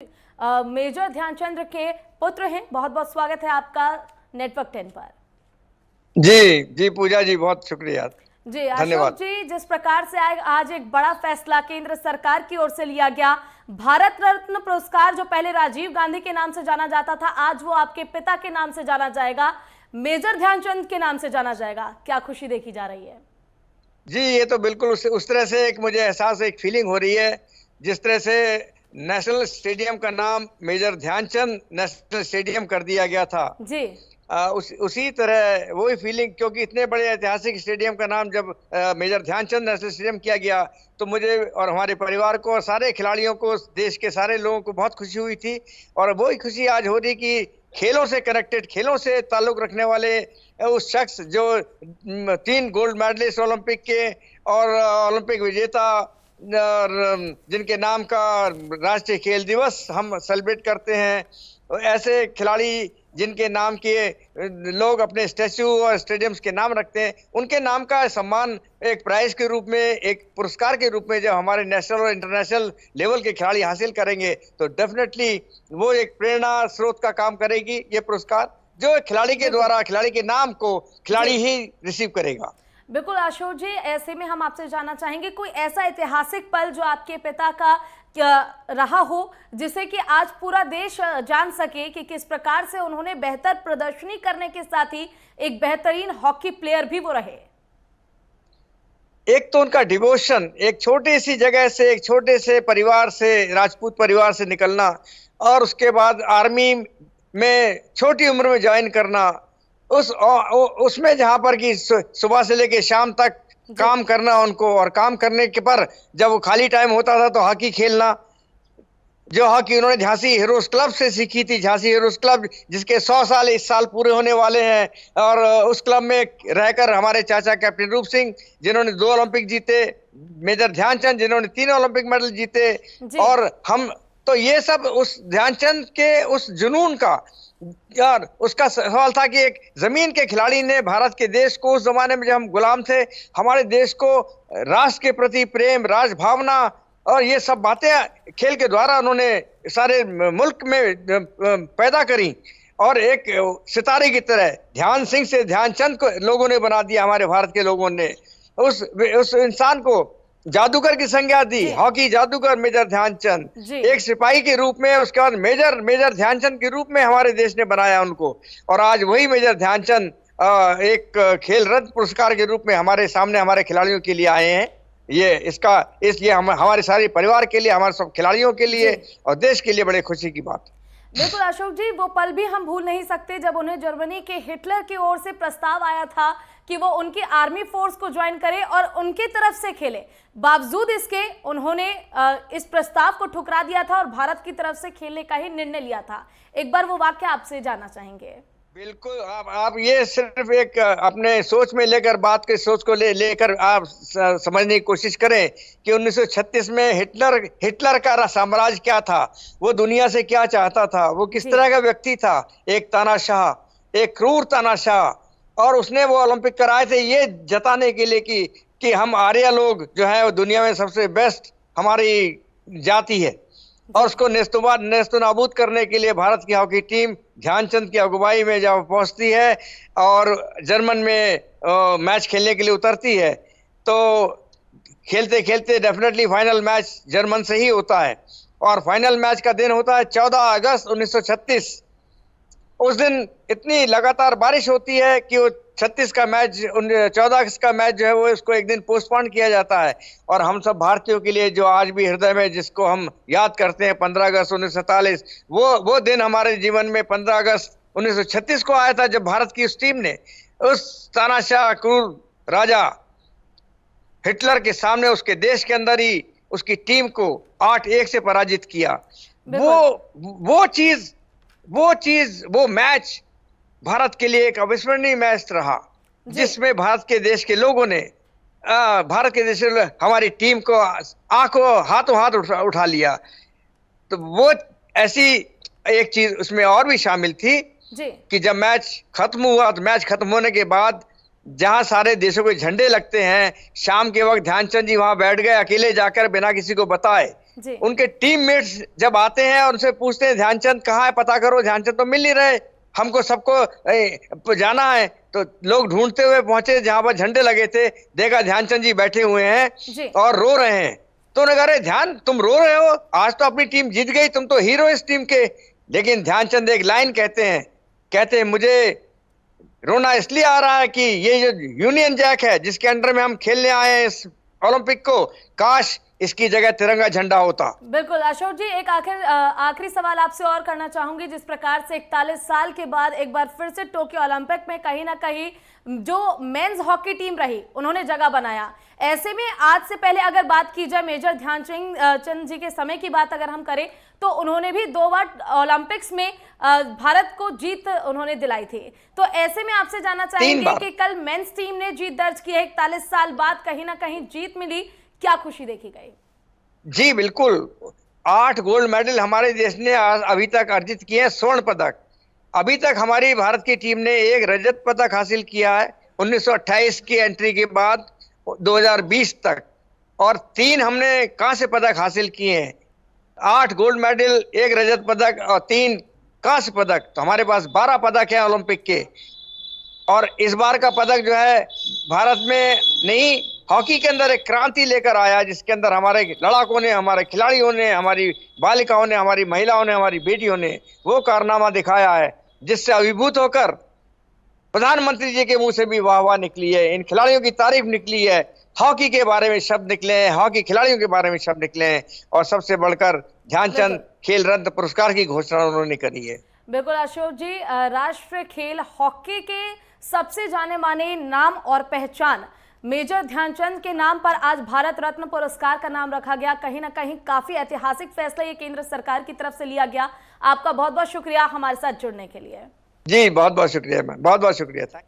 Major Dhyanchand के पुत्र हैं। बहुत बहुत स्वागत है आपका नेटवर्क 10 पर। जी जी पूजा जी, बहुत शुक्रिया। जी अशोक धन्यवाद जी, जिस प्रकार से आज एक बड़ा फैसला केंद्र सरकार की ओर से लिया गया, भारत रत्न पुरस्कार जो पहले राजीव गांधी के नाम से जाना जाता था, आज वो आपके पिता के नाम से जाना जाएगा, मेजर ध्यानचंद के नाम से जाना जाएगा। क्या खुशी देखी जा रही है? जी, ये तो बिल्कुल उस तरह से एक मुझे एहसास, एक फीलिंग हो रही है। जिस तरह से नेशनल स्टेडियम का नाम मेजर ध्यानचंद नेशनल स्टेडियम कर दिया गया था जी। उसी तरह वही फीलिंग, क्योंकि इतने बड़े ऐतिहासिक स्टेडियम का नाम जब मेजर ध्यानचंद नेशनल स्टेडियम किया गया तो मुझे और हमारे परिवार को और सारे खिलाड़ियों को, देश के सारे लोगों को बहुत खुशी हुई थी। और वही खुशी आज हो रही कि खेलों से कनेक्टेड, खेलों से ताल्लुक रखने वाले उस शख्स जो 3 गोल्ड मेडलिस्ट ओलंपिक के और ओलंपिक विजेता, और जिनके नाम का राष्ट्रीय खेल दिवस हम सेलिब्रेट करते हैं, ऐसे खिलाड़ी जिनके नाम के लोग अपने स्टैच्यू और स्टेडियम्स के नाम रखते हैं, उनके नाम का सम्मान एक प्राइज के रूप में, एक पुरस्कार के रूप में जब हमारे नेशनल और इंटरनेशनल लेवल के खिलाड़ी हासिल करेंगे तो डेफिनेटली वो एक प्रेरणा स्रोत का काम करेगी। ये पुरस्कार जो खिलाड़ी के द्वारा, खिलाड़ी के नाम को खिलाड़ी ही रिसीव करेगा। बिल्कुल अशोक जी, ऐसे में हम आपसे जानना चाहेंगे कोई ऐसा ऐतिहासिक पल जो आपके पिता का रहा हो, जिसे कि आज पूरा देश जान सके कि किस प्रकार से उन्होंने बेहतर प्रदर्शनी करने के साथ ही एक बेहतरीन हॉकी प्लेयर भी वो रहे। एक तो उनका डिवोशन, एक छोटी सी जगह से, एक छोटे से परिवार से, राजपूत परिवार से निकलना और उसके बाद आर्मी में छोटी उम्र में ज्वाइन करना, उसमें जहां पर कि सुबह से लेके शाम तक काम करना उनको, और काम करने के पर जब वो खाली टाइम होता था तो हॉकी खेलना, जो हॉकी उन्होंने झांसी हीरोज क्लब से सीखी थी। झांसी हीरोज क्लब जिसके 100 साल इस साल पूरे होने वाले हैं, और उस क्लब में रहकर हमारे चाचा कैप्टन रूप सिंह जिन्होंने 2 ओलंपिक जीते, मेजर ध्यानचंद जिन्होंने 3 ओलंपिक मेडल जीते, और हम तो ये सब उस ध्यानचंद के उस जुनून का, यार उसका सवाल था कि एक जमीन के खिलाड़ी ने भारत के देश को, उस जमाने में जब हम गुलाम थे, हमारे देश को राष्ट्र के प्रति प्रेम, राष्ट्र भावना और ये सब बातें खेल के द्वारा उन्होंने सारे मुल्क में पैदा करी। और एक सितारे की तरह ध्यान सिंह से ध्यानचंद को लोगों ने बना दिया। हमारे भारत के लोगों ने उस इंसान को जादूगर की संज्ञा दी, हॉकी जादूगर मेजर ध्यानचंद, एक सिपाही के रूप में, उसके बाद मेजर ध्यानचंद के रूप में हमारे देश ने बनाया उनको। और आज वही मेजर ध्यानचंद एक खेल रत्न पुरस्कार के रूप में हमारे सामने हमारे खिलाड़ियों के लिए आए हैं। इसलिए हमारे सारे परिवार के लिए, हमारे सब खिलाड़ियों के लिए और देश के लिए बड़े खुशी की बात। बिल्कुल अशोक जी, वो पल भी हम भूल नहीं सकते जब उन्हें जर्मनी के हिटलर की ओर से प्रस्ताव आया था कि वो उनकी आर्मी फोर्स को ज्वाइन करे और उनकी तरफ से खेले। बावजूद इसके उन्होंने इस प्रस्ताव को ठुकरा दिया था और भारत की तरफ से खेलने का ही निर्णय लिया था। एक बार वो वाक्य आपसे जानना चाहेंगे। बिल्कुल, आप ये सिर्फ एक अपने सोच में लेकर, बात के सोच को लेकर आप समझने की कोशिश करें कि 1936 में हिटलर का साम्राज्य क्या था, वो दुनिया से क्या चाहता था, वो किस तरह का व्यक्ति था। एक तानाशाह, एक क्रूर तानाशाह, और उसने वो ओलंपिक कराए थे ये जताने के लिए कि हम आर्य लोग जो है वो दुनिया में सबसे बेस्ट हमारी जाति है। और उसको नेस्तनाबूद करने के लिए भारत की हॉकी टीम ध्यानचंद की अगुवाई में जब पहुंचती है और जर्मन में मैच खेलने के लिए उतरती है, तो खेलते खेलते डेफिनेटली फाइनल मैच जर्मन से ही होता है। और फाइनल मैच का दिन होता है 14 अगस्त 1936। उस दिन इतनी लगातार बारिश होती है कि वो 36 का मैच, 14 अगस्त का मैच जो है वो इसको एक दिन पोस्टपोन किया जाता है। और हम सब भारतीयों के लिए जो आज भी हृदय में, जिसको हम याद करते हैं 15 अगस्त 1947, वो दिन हमारे जीवन में 15 अगस्त 1936 को आया था, जब भारत की उस टीम ने उस तानाशाह क्रूर राजा हिटलर के सामने, उसके देश के अंदर ही उसकी टीम को 8-1 से पराजित किया। वो मैच भारत के लिए एक अविस्मरणीय मैच रहा, जिसमें भारत के देश के लोगों ने, हमारी टीम को हाथों हाथ उठा लिया। तो वो ऐसी एक चीज उसमें और भी शामिल थी कि जब मैच खत्म हुआ तो मैच खत्म होने के बाद जहां सारे देशों के झंडे लगते हैं, शाम के वक्त ध्यानचंद जी वहां बैठ गए अकेले जाकर, बिना किसी को बताए, जी। उनके टीममेट्स जब आते हैं और उनसे पूछते हैं ध्यानचंद कहाँ है, पता करो, ध्यानचंद तो मिल नहीं रहे, हमको सबको जाना है। तो लोग ढूंढते हुए पहुंचे जहां पर झंडे लगे थे, देखा ध्यानचंद जी बैठे हुए जी। हैं और रो रहे हैं। तो उन्होंने कहा, अरे ध्यान, तुम रो रहे हो, आज तो अपनी टीम जीत गई, तुम तो हीरो इस टीम के। लेकिन ध्यानचंद एक लाइन कहते हैं मुझे रोना इसलिए आ रहा है कि ये जो यूनियन जैक है जिसके अंडर में हम खेलने आए हैं इस ओलंपिक को, काश इसकी जगह तिरंगा झंडा होता। बिल्कुल अशोक जी, एक आखिरी सवाल आपसे और करना चाहूंगी। जिस प्रकार से 41 साल के बाद एक बार फिर से टोक्यो ओलंपिक में कहीं ना कहीं जो मेंस हॉकी टीम रही उन्होंने जगह बनाया, ऐसे में आज से पहले अगर बात की जाए मेजर ध्यानचंद जी के समय की बात अगर हम करें तो उन्होंने भी 2 बार ओलंपिक्स में भारत को जीत उन्होंने दिलाई थी। तो ऐसे में आपसे जानना चाहेंगे कि कल मेंस टीम ने जीत दर्ज की है, 41 साल बाद कहीं ना कहीं जीत मिली, क्या खुशी देखी गई? जी बिल्कुल, 8 गोल्ड मेडल हमारे देश ने अभी तक अर्जित किए हैं, स्वर्ण पदक। अभी तक हमारी भारत की टीम ने 1 रजत पदक हासिल किया है 1928 की एंट्री के बाद 2020 तक, और 3 हमने कांस्य पदक हासिल किए हैं। 8 गोल्ड मेडल, 1 रजत पदक और 3 कांस्य पदक, तो हमारे पास 12 पदक है ओलंपिक के। और इस बार का पदक जो है भारत में नहीं, हॉकी के अंदर एक क्रांति लेकर आया, जिसके अंदर हमारे लड़ाकों ने, हमारे खिलाड़ियों ने, हमारी बालिकाओं ने, हमारी महिलाओं ने, हमारी बेटियों ने वो कारनामा दिखाया है जिससे अभिभूत होकर प्रधानमंत्री जी के मुंह से भी वाह वाह निकली है, इन खिलाड़ियों की तारीफ निकली है, हॉकी के बारे में शब्द निकले हैं, हॉकी खिलाड़ियों के बारे में शब्द निकले हैं, और सबसे बढ़कर ध्यानचंद खेल रत्न पुरस्कार की घोषणा उन्होंने करी है। बिल्कुल अशोक जी, राष्ट्रीय खेल हॉकी के सबसे जाने माने नाम और पहचान मेजर ध्यानचंद के नाम पर आज भारत रत्न पुरस्कार का नाम रखा गया। कहीं ना कहीं काफी ऐतिहासिक फैसला ये केंद्र सरकार की तरफ से लिया गया। आपका बहुत बहुत शुक्रिया हमारे साथ जुड़ने के लिए। जी बहुत बहुत शुक्रिया मैम, बहुत बहुत शुक्रिया।